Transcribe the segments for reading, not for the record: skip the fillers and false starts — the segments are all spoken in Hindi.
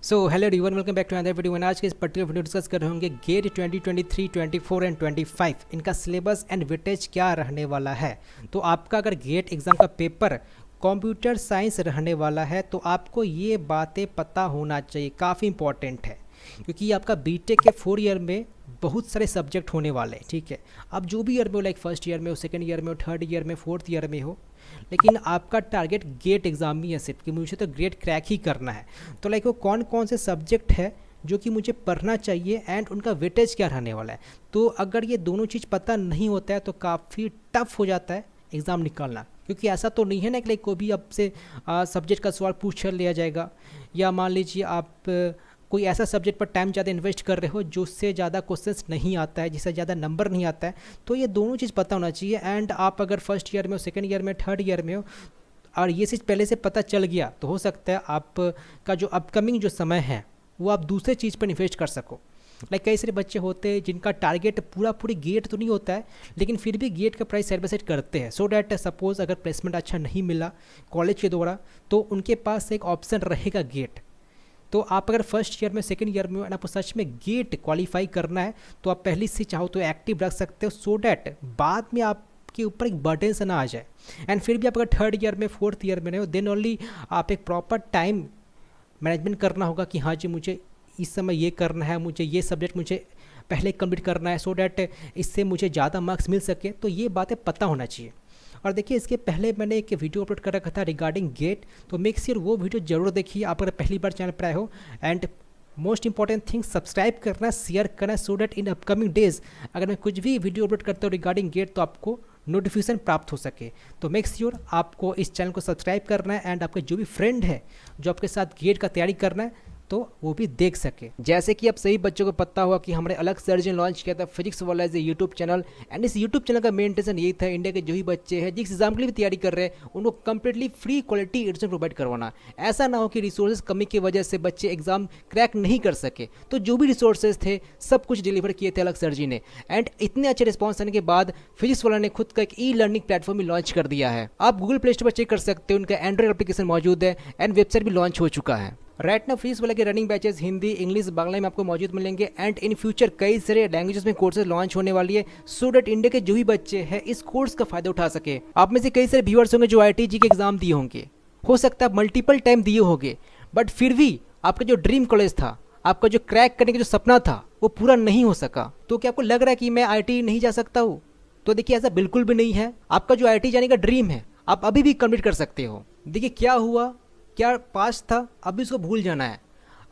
Hello everyone, welcome back to another video. आज के इस पर्टिकुलर वीडियो डिस्कस कर रहे होंगे गेट 2023, 24 एंड 25 इनका सिलेबस एंड वेटेज क्या रहने वाला है। तो आपका अगर गेट एग्जाम का पेपर कंप्यूटर साइंस रहने वाला है तो आपको ये बातें पता होना चाहिए, काफ़ी इंपॉर्टेंट है क्योंकि आपका बीटेक के 4 ईयर में बहुत सारे सब्जेक्ट होने वाले हैं। ठीक है, अब जो भी ईयर में हो, लाइक फर्स्ट ईयर में हो, सेकंड ईयर में हो, थर्ड ईयर में, फोर्थ ईयर में हो, लेकिन आपका टारगेट गेट एग्ज़ाम ही है सिर्फ कि मुझे तो गेट क्रैक ही करना है। तो लाइक वो कौन कौन से सब्जेक्ट है जो कि मुझे पढ़ना चाहिए एंड उनका वेटेज क्या रहने वाला है। तो अगर ये दोनों चीज़ पता नहीं होता है तो काफ़ी टफ हो जाता है एग्ज़ाम निकालना, क्योंकि ऐसा तो नहीं है ना कि लाइक कोई भी आपसे सब्जेक्ट का सवाल पूछ लिया जाएगा, या मान लीजिए आप कोई ऐसा सब्जेक्ट पर टाइम ज़्यादा इन्वेस्ट कर रहे हो जो उससे ज़्यादा क्वेश्चंस नहीं आता है, जिससे ज़्यादा नंबर नहीं आता है। तो ये दोनों चीज़ पता होना चाहिए। एंड आप अगर फर्स्ट ईयर में हो, सेकंड ईयर में, थर्ड ईयर में हो और ये चीज़ पहले से पता चल गया तो हो सकता है आपका जो अपकमिंग जो समय है वो आप दूसरे चीज़ पर इन्वेस्ट कर सको। लाइक कई सारे बच्चे होते हैं जिनका टारगेट पूरी गेट तो नहीं होता है, लेकिन फिर भी गेट का प्राइस साइड बाई साइड करते हैं, सो डैट सपोज अगर प्लेसमेंट अच्छा नहीं मिला कॉलेज के द्वारा तो उनके पास एक ऑप्शन रहेगा गेट। तो आप अगर फर्स्ट ईयर में, सेकंड ईयर में आपको सच में गेट क्वालिफाई करना है तो आप पहले से चाहो तो एक्टिव रख सकते हो, सो डैट बाद में आपके ऊपर एक बर्डन से ना आ जाए। एंड फिर भी आप अगर थर्ड ईयर में, फोर्थ ईयर में नहीं हो, देन ओनली आप एक प्रॉपर टाइम मैनेजमेंट करना होगा कि हाँ जी मुझे इस समय ये करना है, मुझे ये सब्जेक्ट मुझे पहले कंप्लीट करना है, सो डैट इससे मुझे ज़्यादा मार्क्स मिल सके। तो ये बातें पता होना चाहिए। और देखिए, इसके पहले मैंने एक वीडियो अपलोड कर रखा था रिगार्डिंग गेट, तो मेक श्योर वो वीडियो जरूर देखिए आप अगर पहली बार चैनल पर आए हो। And most important thing, subscribe करना, शेयर करना, so that in upcoming days अगर मैं कुछ भी वीडियो अपलोड करता हूँ रिगार्डिंग गेट तो आपको नोटिफिकेशन प्राप्त हो सके। तो मेक श्योर आपको इस चैनल को सब्सक्राइब करना है एंड आपके जो भी फ्रेंड है जो आपके साथ गेट का तैयारी करना है तो वो भी देख सके। जैसे कि आप सही बच्चों को पता हुआ कि हमने अलग सर्च इंजन लॉन्च किया था फिजिक्स वाला as a YouTube channel. And इस यूट्यूब चैनल का मेन इंटेंशन यही था इंडिया के जो भी बच्चे हैं जिस एग्जाम के लिए भी तैयारी कर रहे हैं उनको completely free quality education provide करवाना। ऐसा ना हो कि रिसोर्सेज कमी की वजह से बच्चे एग्जाम क्रैक नहीं कर सके। तो जो भी रिसोर्सेज थे सब कुछ डिलीवर किए थे अलग सर जी ने। एंड इतने अच्छे रिस्पॉन्स आने के बाद फिजिक्स वाला ने खुद का एक ई लर्निंग प्लेटफॉर्म भी लॉन्च कर दिया है। आप गूगल प्ले स्टोर पर चेक कर सकते हो, उनका एंड्रॉइड एप्लीकेशन मौजूद है एंड वेबसाइट भी लॉन्च हो चुका है। राइट नाउ फिजिक्स वाले के running batches Hindi, English, Bangla में आपको मौजूद मिलेंगे। एंड इन फ्यूचर कई सारे लैंग्वेजेस में कोर्सेज लॉन्च होने वाली है, सो डैट इंडिया के जो भी बच्चे हैं इस कोर्स का फायदा उठा सके। आप में से कई सारे व्यूअर्स होंगे जो IIT के एग्जाम दिए होंगे, हो सकता है मल्टीपल टाइम दिए होंगे, बट फिर भी आपका जो ड्रीम कॉलेज था, आपका जो क्रैक करने का जो सपना था वो पूरा नहीं हो सका। तो क्या आपको लग रहा है कि मैं IIT नहीं जा सकता हूँ? तो देखिए, ऐसा बिल्कुल भी नहीं है। आपका जो IIT जाने का ड्रीम है आप अभी भी कंप्लीट कर सकते हो। देखिए, क्या हुआ, क्या पास्ट था, अभी उसको भूल जाना है।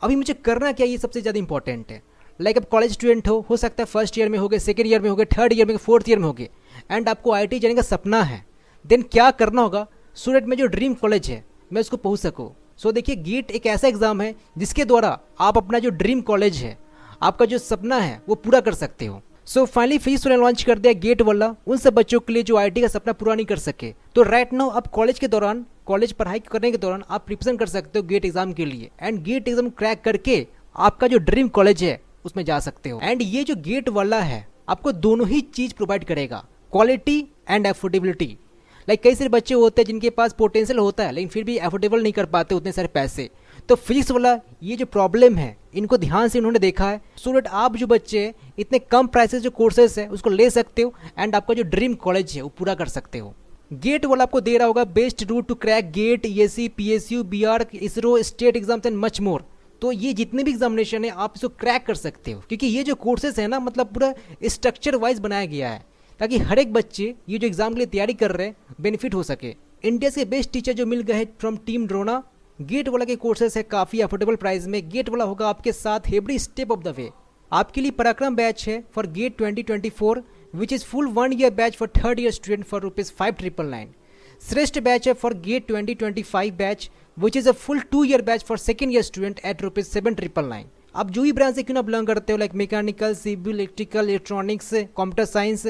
अभी मुझे करना क्या, ये सबसे ज़्यादा इंपॉर्टेंट है। लाइक अब कॉलेज स्टूडेंट हो सकता है फर्स्ट ईयर में होगे, सेकंड ईयर में होगे, थर्ड ईयर में, फोर्थ ईयर में होगे, एंड आपको IIT जाने का सपना है। देन क्या करना होगा, सो डैट में जो ड्रीम कॉलेज है मैं उसको पहुंच सकूँ। सो देखिए, गेट एक ऐसा एग्जाम है जिसके द्वारा आप अपना जो ड्रीम कॉलेज है, आपका जो सपना है वो पूरा कर सकते हो। सो फाइनली फिजिक्स वाला लॉन्च कर दिया गेट वाला उन सब बच्चों के लिए जो IIT का सपना पूरा नहीं कर सके। तो राइट नाउ आप कॉलेज के दौरान, कॉलेज पढ़ाई करने के दौरान आप प्रिपरेशन कर सकते हो गेट एग्जाम के लिए। एंड गेट एग्जाम क्रैक करके आपका जो ड्रीम कॉलेज है उसमें जा सकते हो। एंड ये जो गेट वाला है आपको दोनों ही चीज प्रोवाइड करेगा, क्वालिटी एंड अफोर्डेबिलिटी। लाइक कई सारे बच्चे होते हैं जिनके पास पोटेंशियल होता है लेकिन फिर भी अफोर्डेबल नहीं कर पाते उतने सारे पैसे। तो फिजिक्स वाला ये जो प्रॉब्लम है इनको ध्यान से उन्होंने देखा है, सो डैट आप जो बच्चे हैं इतने कम प्राइसेस जो कोर्सेज है उसको ले सकते हो एंड आपका जो ड्रीम कॉलेज है वो पूरा कर सकते हो। गेट वाला आपको दे रहा होगा best route to crack GATE, ESE, PSU, BR, ISRO, state exams and much more. तो ये जितने भी एग्जामिनेशन है आप इसको क्रैक कर सकते हो, क्योंकि ये जो कोर्सेज है ना, मतलब पूरा स्ट्रक्चर वाइज बनाया गया है ताकि हर एक बच्चे ये जो एग्जाम के लिए तैयारी कर रहे हैं बेनिफिट हो सके। इंडिया के बेस्ट टीचर जो मिल गए हैं फ्रॉम टीम ड्रोना। गेट वाला के कोर्सेज है काफ़ी अफोर्डेबल प्राइस में। गेट वाला होगा आपके साथ every step of the way. आपके लिए पराक्रम बैच है for GATE 2024 which is full 1 year batch for third year student for ₹5,999। Shreshth batch है for GATE 2025 batch which is a full 2 year batch for second year student at ₹7,999। आप जो भी ब्रांच से क्यों ना बिलोंग करते हो, like mechanical, civil, electrical, electronics, computer science,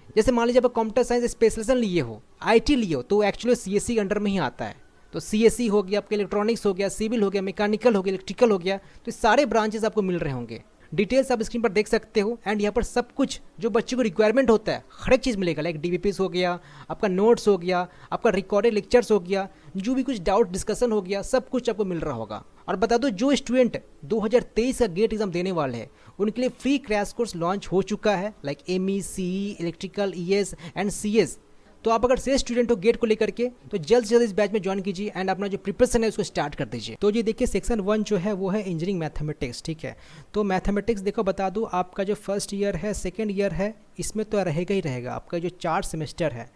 जैसे मान लीजिए आप कंप्यूटर साइंस स्पेशलाइजेशन लिए हो, IT लिए हो, तो एक्चुअली CSE अंडर में ही आता है। तो CSE हो गया, आपका इलेक्ट्रॉनिक्स हो गया, सिविल हो गया, मैकेनिकल हो गया, इलेक्ट्रिकल हो गया, तो सारे ब्रांचेस आपको मिल रहे होंगे। डिटेल्स आप स्क्रीन पर देख सकते हो। एंड यहाँ पर सब कुछ जो बच्चे को रिक्वायरमेंट होता है हर एक चीज़ मिलेगा, लाइक DVPs हो गया, आपका नोट्स हो गया, आपका रिकॉर्डेड लेक्चर्स हो गया, जो भी कुछ डाउट डिस्कशन हो गया, सब कुछ आपको मिल रहा होगा। और बता दो जो स्टूडेंट 2023 का गेट एग्जाम देने वाले हैं उनके लिए फ्री क्रैश कोर्स लॉन्च हो चुका है, like ME, CE, electrical, ES and CS. तो आप अगर से स्टूडेंट हो गेट को लेकर के तो जल्द से जल्द इस बैच में ज्वाइन कीजिए एंड अपना जो प्रिपरेशन है उसको स्टार्ट कर दीजिए। तो ये देखिए सेक्शन 1 जो है वो है इंजीनियरिंग मैथमेटिक्स, ठीक है। तो मैथमेटिक्स देखो बता दूं आपका जो फर्स्ट ईयर है, सेकेंड ईयर है, इसमें तो रहेगा ही रहेगा। आपका जो 4 सेमेस्टर है,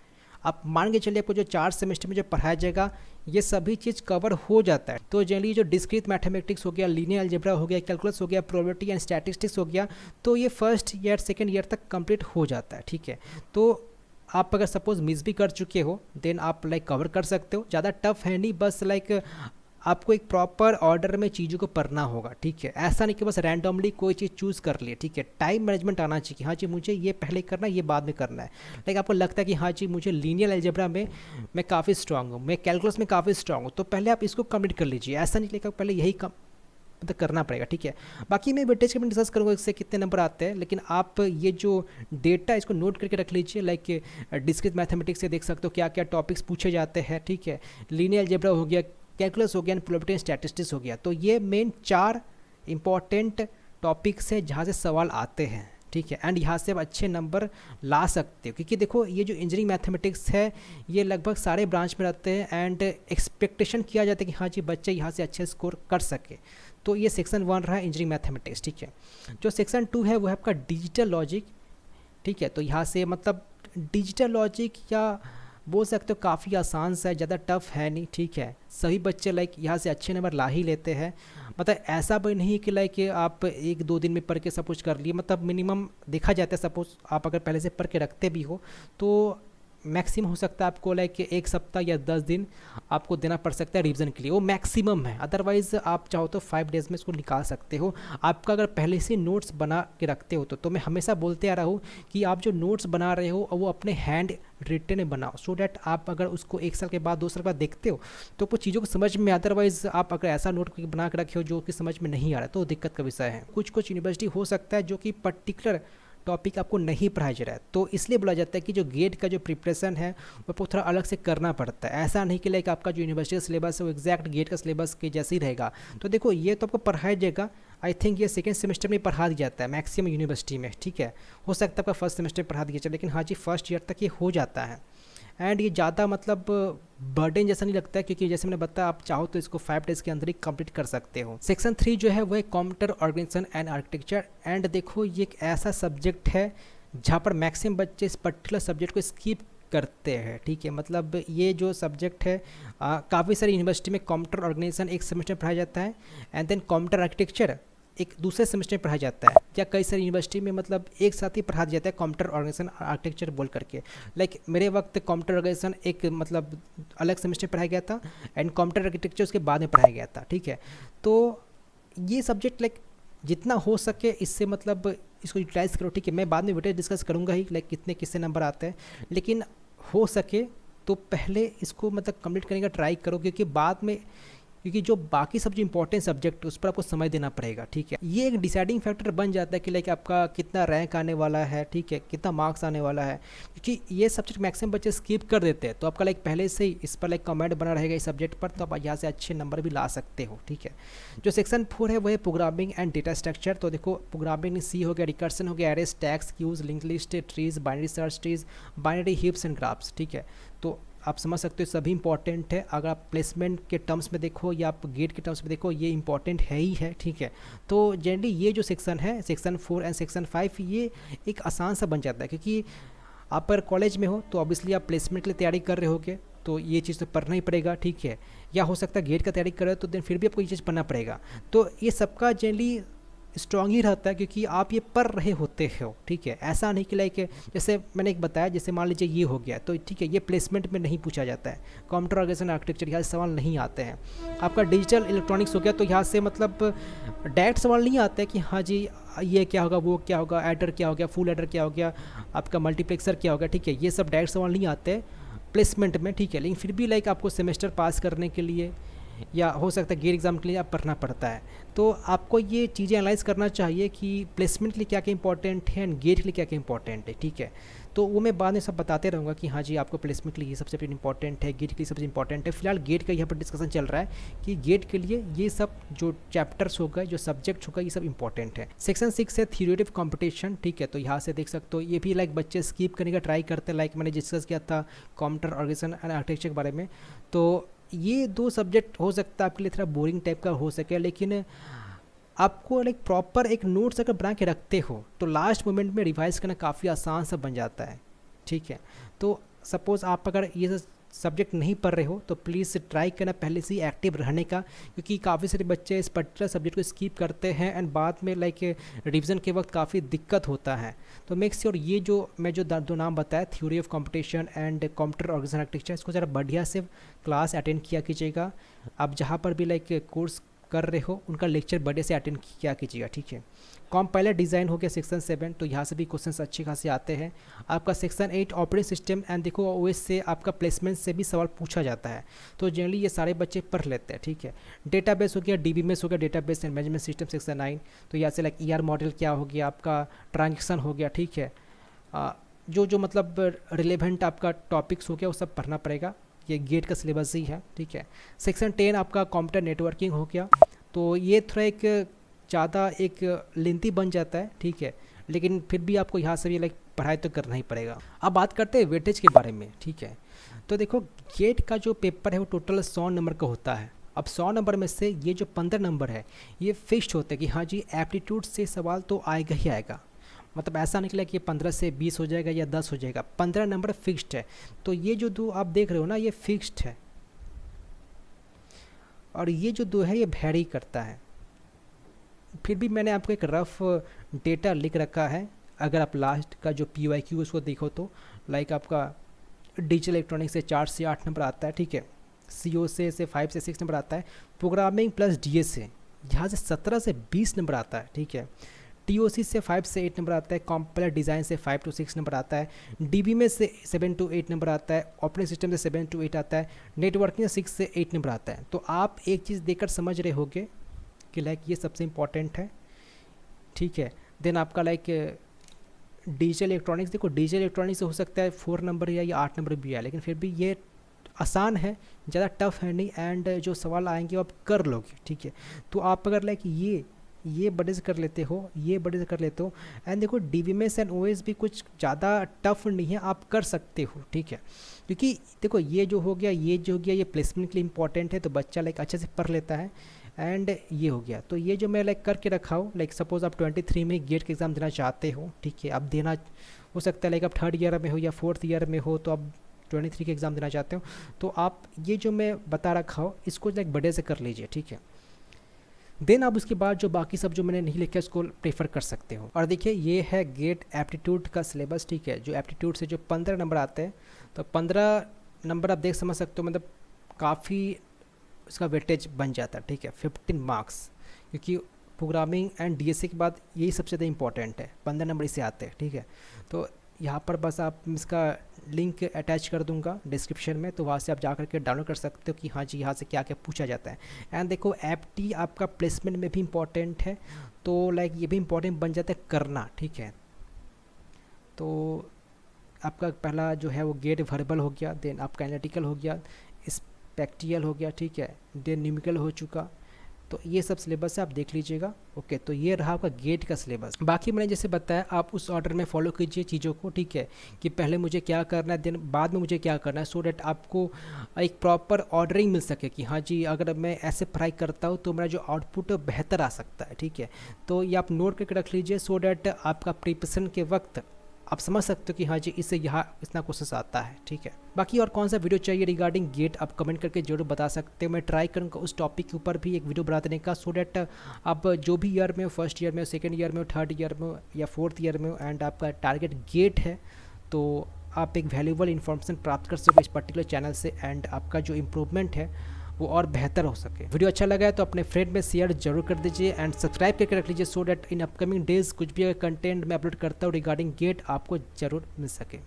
आप मान के चलिए आपको जो 4 सेमेस्टर में जो पढ़ाया जाएगा ये सभी चीज़ कवर हो जाता है। तो जनरली जो डिस्क्रीट मैथमेटिक्स हो गया, लीनियर अलजेब्रा हो गया, कैलकुलस हो गया, प्रोबेबिलिटी एंड स्टैटिस्टिक्स हो गया, तो ये फर्स्ट ईयर सेकेंड ईयर तक कंप्लीट हो जाता है, ठीक है। तो आप अगर सपोज मिस भी कर चुके हो देन आप लाइक कवर कर सकते हो, ज़्यादा टफ है नहीं, बस लाइक आपको एक प्रॉपर ऑर्डर में चीज़ों को पढ़ना होगा, ठीक है। ऐसा नहीं कि बस रैंडमली कोई चीज़ चूज़ कर लिए, ठीक है। टाइम मैनेजमेंट आना चाहिए कि हाँ जी मुझे ये पहले करना है, ये बाद में करना है। लाइक आपको लगता है कि हाँ जी मुझे लीनियर अलजेब्रा में मैं काफ़ी स्ट्रांग हूँ, मैं कैलकुलस में काफ़ी स्ट्रांग हूँ, तो पहले आप इसको कंप्लीट कर लीजिए। ऐसा नहीं कि पहले यही मतलब करना पड़ेगा, ठीक है। बाकी मैं वेटेज के में डिस्कस करूँगा इससे कितने नंबर आते हैं, लेकिन आप ये जो डेटा इसको नोट करके रख लीजिए। लाइक डिस्क्रीट मैथमेटिक्स से देख सकते हो क्या क्या टॉपिक्स पूछे जाते हैं, ठीक है। लीनियर अलजेब्रा हो गया, कैलकुलस हो गया एंड प्रोबेबिलिटी एंड स्टैटिस्टिक्स हो गया। तो ये मेन 4 इंपॉर्टेंट टॉपिक्स है जहाँ से सवाल आते हैं, ठीक है। एंड यहाँ से आप अच्छे नंबर ला सकते हो, क्योंकि देखो ये जो इंजीनियरिंग मैथमेटिक्स है ये लगभग सारे ब्रांच में रहते हैं एंड एक्सपेक्टेशन किया जाता है कि हाँ जी बच्चे यहाँ से अच्छे स्कोर कर सके। तो ये सेक्शन 1 रहा है इंजीनियरिंग मैथमेटिक्स, ठीक है। जो सेक्शन 2 है वो है आपका डिजिटल लॉजिक, ठीक है। तो यहाँ से मतलब डिजिटल लॉजिक या बोल सकते हो काफ़ी आसान सा है, ज़्यादा टफ है नहीं, ठीक है। सभी बच्चे लाइक यहाँ से अच्छे नंबर ला ही लेते हैं। मतलब ऐसा भी नहीं कि लाइक आप 1-2 दिन में पढ़ के सब कुछ कर लिए, मतलब मिनिमम देखा जाता है सपोज आप अगर पहले से पढ़ के रखते भी हो तो मैक्सिमम हो सकता है आपको लाइक 1 सप्ताह या 10 दिन आपको देना पड़ सकता है रिवीजन के लिए, वो मैक्सिमम है। अदरवाइज़ आप चाहो तो 5 डेज़ में इसको निकाल सकते हो। आपका अगर पहले से नोट्स बना के रखते हो तो मैं हमेशा बोलते आ रहा हूँ कि आप जो नोट्स बना रहे हो वो अपने हैंड रिटन में बनाओ, सो डैट आप अगर उसको 1 साल के बाद 2 साल के बाद देखते हो तो कुछ चीज़ों को समझ में। अदरवाइज़ आप अगर ऐसा नोट बना के रखे हो जो कि समझ में नहीं आ रहा तो दिक्कत का विषय है। कुछ यूनिवर्सिटी हो सकता है जो कि पर्टिकुलर टॉपिक आपको नहीं पढ़ाया जा रहा है, तो इसलिए बोला जाता है कि जो गेट का जो प्रिपरेशन है वो आपको थोड़ा अलग से करना पड़ता है। ऐसा नहीं कि लाइक आपका जो यूनिवर्सिटी का सिलेबस है वो एग्जैक्ट गेट का सिलेबस के जैसे ही रहेगा। तो देखो ये तो आपको पढ़ाया जाएगा, आई थिंक ये सेकेंड सेमेस्टर में पढ़ा दिया जाता है मैक्सिमम यूनिवर्सिटी में, ठीक है। हो सकता है आपका फर्स्ट सेमेस्टर में पढ़ा दिया जाए, लेकिन हाँ जी फर्स्ट ईयर तक ये हो जाता है। एंड ये ज़्यादा मतलब बर्डन जैसा नहीं लगता है, क्योंकि जैसे मैंने बताया आप चाहो तो इसको 5 डेज़ के अंदर ही कंप्लीट कर सकते हो। सेक्शन 3 जो है वो है computer organisation and architecture. And देखो ये एक ऐसा सब्जेक्ट है जहाँ पर मैक्सिमम बच्चे इस पर्टिकुलर सब्जेक्ट को स्किप करते हैं, ठीक है। मतलब ये जो सब्जेक्ट है काफ़ी सारी यूनिवर्सिटी में कंप्यूटर ऑर्गेनाइजेशन एक सेमेस्टर में पढ़ाया जाता है एंड देन कंप्यूटर आर्किटेक्चर एक दूसरे सेमेस्टर में पढ़ाया जाता है, या कई सारी यूनिवर्सिटी में मतलब एक साथ ही पढ़ा जाता है कंप्यूटर ऑर्गेनाइजेशन आर्किटेक्चर बोल करके। लाइक मेरे वक्त कंप्यूटर ऑर्गेनाइजेशन एक मतलब अलग सेमेस्टर में पढ़ाया गया था एंड कंप्यूटर आर्किटेक्चर उसके बाद में पढ़ाया गया था, ठीक है। तो ये सब्जेक्ट लाइक जितना हो सके इससे मतलब इसको यूटिलाइज़ करो, ठीक है। मैं बाद में वेटेज डिस्कस करूँगा ही लाइक कितने किससे नंबर आते हैं, लेकिन हो सके तो पहले इसको मतलब कंप्लीट करने का ट्राई करो, क्योंकि जो बाकी सब जो इंपॉर्टेंट सब्जेक्ट उस पर आपको समय देना पड़ेगा, ठीक है। ये एक डिसाइडिंग फैक्टर बन जाता है कि लाइक आपका कितना रैंक आने वाला है, ठीक है, कितना मार्क्स आने वाला है, क्योंकि ये सब्जेक्ट मैक्सिमम बच्चे स्किप कर देते हैं। तो आपका लाइक पहले से ही इस पर लाइक कमेंट बना रहेगा इस सब्जेक्ट पर, तो आप यहाँ से अच्छे नंबर भी ला सकते हो, ठीक है। जो सेक्शन 4 है वो है प्रोग्रामिंग एंड डेटा स्ट्रक्चर। तो देखो प्रोग्रामिंग में सी हो गया, रिकर्सन हो गया, arrays, stacks, queues, link list, trees, binary search trees, binary heaps and graphs, ठीक है। तो आप समझ सकते हो सभी इंपॉर्टेंट है। अगर आप प्लेसमेंट के टर्म्स में देखो या आप गेट के टर्म्स में देखो ये इंपॉर्टेंट है ही है, ठीक है। तो जनरली ये जो सेक्शन है सेक्शन 4 एंड सेक्शन 5 ये एक आसान सा बन जाता है, क्योंकि आप अगर कॉलेज में हो तो ऑब्वियसली आप प्लेसमेंट के लिए तैयारी कर रहे होगे तो ये चीज़ तो पढ़ना ही पड़ेगा, ठीक है। या हो सकता है गेट का तैयारी कर रहे हो तो देन फिर भी आपको ये चीज़ पढ़ना पड़ेगा। तो ये सबका जनरली स्ट्रॉन्ग ही रहता है क्योंकि आप ये पढ़ रहे होते हो, ठीक है। ऐसा नहीं कि लाइक जैसे मैंने एक बताया, जैसे मान लीजिए ये हो गया तो ठीक है, ये प्लेसमेंट में नहीं पूछा जाता है। कंप्यूटर ऑर्गेनाइजेशन आर्किटेक्चर यहाँ से सवाल नहीं आते हैं। आपका डिजिटल इलेक्ट्रॉनिक्स हो गया तो यहाँ से मतलब डायरेक्ट सवाल नहीं आता है कि हाँ जी ये क्या होगा, वो क्या होगा, एडर क्या हो गया, फुल एडर क्या हो गया, आपका मल्टीप्लेक्सर क्या होगा, ठीक है। ये सब डायरेक्ट सवाल नहीं आते हैं प्लेसमेंट में, ठीक है। लेकिन फिर भी लाइक आपको सेमेस्टर पास करने के लिए या हो सकता है गेट एग्ज़ाम के लिए आप पढ़ना पड़ता है। तो आपको ये चीज़ें एनालाइज़ करना चाहिए कि प्लेसमेंट के लिए क्या क्या इंपॉर्टेंट है एंड गेट के लिए क्या क्या इंपॉर्टेंट है, ठीक है। तो वो मैं बाद में सब बताते रहूँगा कि हाँ जी आपको प्लेसमेंट के लिए ये सबसे इंपॉर्टेंट है, गेट के लिए सबसे इंपॉर्टेंट है। फिलहाल गेट का यहाँ पर डिस्कशन चल रहा है कि गेट के लिए ये सब जो चैप्टर्स होगा, जो सब्जेक्ट होगा, ये सब इंपॉर्टेंट है। सेक्शन 6 है थ्योरेटिव कंपटीशन, ठीक है। तो यहाँ से देख सकते हो ये भी लाइक बच्चे स्किप करने का ट्राई करते हैं, लाइक मैंने डिस्कस किया था कंप्यूटर ऑर्गेनाइजेशन एंड आर्किटेक्चर के बारे में। तो ये 2 सब्जेक्ट हो सकता है आपके लिए थोड़ा बोरिंग टाइप का हो सके, लेकिन आपको लाइक प्रॉपर एक नोट्स अगर बना के रखते हो तो लास्ट मोमेंट में रिवाइज करना काफ़ी आसान सा बन जाता है, ठीक है। तो सपोज़ आप अगर ये सब्जेक्ट नहीं पढ़ रहे हो तो प्लीज़ ट्राई करना पहले से ही एक्टिव रहने का, क्योंकि काफ़ी सारे बच्चे इस पर्टिकुलर सब्जेक्ट को स्किप करते हैं एंड बाद में लाइक रिवीजन के वक्त काफ़ी दिक्कत होता है। तो मेक श्योर ये जो मैं जो 2 नाम बताया, theory of computation and computer organisation architecture, इसको ज़रा बढ़िया से क्लास अटेंड किया कीजिएगा। आप जहाँ पर भी लाइक कोर्स कर रहे हो उनका लेक्चर बढ़िया से अटेंड किया कीजिएगा, ठीक है। कंपाइलर डिज़ाइन हो गया सेक्शन 7, तो यहाँ से भी क्वेश्चंस अच्छे खासे आते हैं। आपका सेक्शन 8 ऑपरेटिंग सिस्टम एंड देखो ओएस से आपका प्लेसमेंट से भी सवाल पूछा जाता है, तो जनरली ये सारे बच्चे पढ़ लेते हैं, ठीक है। डेटाबेस हो गया, डीबीएमएस हो गया, database and management system section 9, तो यहाँ से लाइक ईआर मॉडल क्या हो गया, आपका ट्रांजेक्शन हो गया, ठीक है। जो मतलब रिलेवेंट आपका टॉपिक्स हो गया वो सब पढ़ना पड़ेगा, ये गेट का सिलेबस ही है, ठीक है। सेक्शन 10 आपका कंप्यूटर नेटवर्किंग हो गया, तो ये थोड़ा एक ज़्यादा एक लेंथी बन जाता है, ठीक है, लेकिन फिर भी आपको यहाँ से भी लाइक पढ़ाई तो करना ही पड़ेगा। अब बात करते हैं वेटेज के बारे में, ठीक है। तो देखो गेट का जो पेपर है वो टोटल 100 नंबर का होता है। अब 100 नंबर में से ये जो 15 नंबर है ये फिक्स्ड होता है कि हाँ जी एप्टीट्यूड से सवाल तो आएगा ही आएगा, मतलब ऐसा निकला कि ये 15 से 20 हो जाएगा या 10 हो जाएगा, 15 नंबर फिक्स्ड है। तो ये जो 2 आप देख रहे हो ना ये फिक्स्ड है, और ये जो 2 है ये वेरी करता है। फिर भी मैंने आपको एक रफ डेटा लिख रखा है, अगर आप लास्ट का जो PYQ उसको देखो तो लाइक आपका डिजिटल इलेक्ट्रॉनिक्स से 4 से 8 नंबर आता है, ठीक है। CO से 5 से 6 नंबर आता है। प्रोग्रामिंग प्लस DS से यहाँ से 17 से 20 नंबर आता है, ठीक है। TOC से 5 से 8 नंबर आता है। कंपाइलर डिज़ाइन से 5 to 6 नंबर आता है। DB में से 7 to 8 नंबर आता है। ऑपरेटिंग सिस्टम से 7 to 8 आता है। नेटवर्किंग से 6 से 8 नंबर आता है। तो आप एक चीज़ देखकर समझ रहे होगे कि लाइक ये सबसे इम्पॉर्टेंट है, ठीक है। देन आपका लाइक डिजिटल इलेक्ट्रॉनिक्स, देखो डिजिटल इलेक्ट्रॉनिक्स से हो सकता है 4 नंबर या 8 नंबर भी आए, लेकिन फिर भी ये आसान है, ज़्यादा टफ है नहीं, एंड जो सवाल आएंगे वो आप कर लोगे, ठीक है। तो आप अगर लाइक ये बड़े से कर लेते हो, ये बड़े से कर लेते हो, एंड देखो DBMS एंड OS भी कुछ ज़्यादा टफ नहीं है, आप कर सकते हो, ठीक है। क्योंकि देखो ये जो हो गया ये प्लेसमेंट के लिए इंपॉर्टेंट है, तो बच्चा लाइक अच्छे से पढ़ लेता है। एंड ये हो गया, तो ये जो मैं लाइक करके रखा हूँ, लाइक सपोज़ आप 23 में गेट का एग्ज़ाम देना चाहते हो, ठीक है। आप देना हो सकता है लाइक आप 3rd ईयर में हो या 4th ईयर में हो, तो आप 23 के एग्ज़ाम देना चाहते हो, तो आप ये जो मैं बता रखा हो इसको लाइक बड़े से कर लीजिए, ठीक है। देन आप उसके बाद जो बाकी सब जो मैंने नहीं लिखा उसको प्रेफर कर सकते हो। और देखिए ये है गेट एप्टीट्यूड का सिलेबस, ठीक है। जो एप्टीट्यूड से जो 15 नंबर आते हैं, तो 15 नंबर आप देख समझ सकते हो, मतलब काफ़ी उसका वेटेज बन जाता है, ठीक है। 15 मार्क्स, क्योंकि प्रोग्रामिंग एंड DSA के बाद यही सबसे ज़्यादा इंपॉर्टेंट है, 15 नंबर इसे आते हैं, ठीक है। तो यहाँ पर बस आप इसका लिंक अटैच कर दूंगा डिस्क्रिप्शन में, तो वहाँ से आप जा करके डाउनलोड कर सकते हो कि हाँ जी यहाँ से क्या क्या पूछा जाता है। एंड देखो एप्टी आपका प्लेसमेंट में भी इम्पॉर्टेंट है, तो लाइक ये भी इम्पॉर्टेंट बन जाता है करना, ठीक है। तो आपका पहला जो है वो गेट वर्बल हो गया, देन आपका एनालिटिकल हो गया, स्पेक्टियल हो गया, ठीक है, देन न्यूमेरिकल हो चुका। तो ये सब सिलेबस है, आप देख लीजिएगा, ओके। तो ये रहा आपका गेट का सिलेबस। बाकी मैंने जैसे बताया आप उस ऑर्डर में फॉलो कीजिए चीज़ों को, ठीक है, कि पहले मुझे क्या करना है, देन बाद में मुझे क्या करना है, सो डैट आपको एक प्रॉपर ऑर्डरिंग मिल सके कि हाँ जी अगर मैं ऐसे पढ़ाई करता हूँ तो मेरा जो आउटपुट है बेहतर आ सकता है, ठीक है। तो ये आप नोट करके रख लीजिए, सो डैट आपका प्रिपरेशन के वक्त आप समझ सकते हो कि हाँ जी इससे यहाँ इतना क्वेश्चन आता है, ठीक है। बाकी और कौन सा वीडियो चाहिए रिगार्डिंग गेट आप कमेंट करके जरूर बता सकते हो। मैं ट्राई करूँगा उस टॉपिक के ऊपर भी एक वीडियो बना देने का, सो डैट आप जो भी ईयर में हो, 1st ईयर में हो, 2nd ईयर में हो, 3rd ईयर में हो या 4th ईयर में हो, एंड आपका टारगेट गेट है, तो आप एक वैल्यूबल इन्फॉर्मेशन प्राप्त कर सको इस पर्टिकुलर चैनल से, एंड आपका जो इम्प्रूवमेंट है वो और बेहतर हो सके। वीडियो अच्छा लगा है तो अपने फ्रेंड में शेयर जरूर कर दीजिए, एंड सब्सक्राइब करके रख लीजिए, so that in upcoming days कुछ भी अगर कंटेंट मैं अपलोड करता हूँ रिगार्डिंग गेट आपको जरूर मिल सके।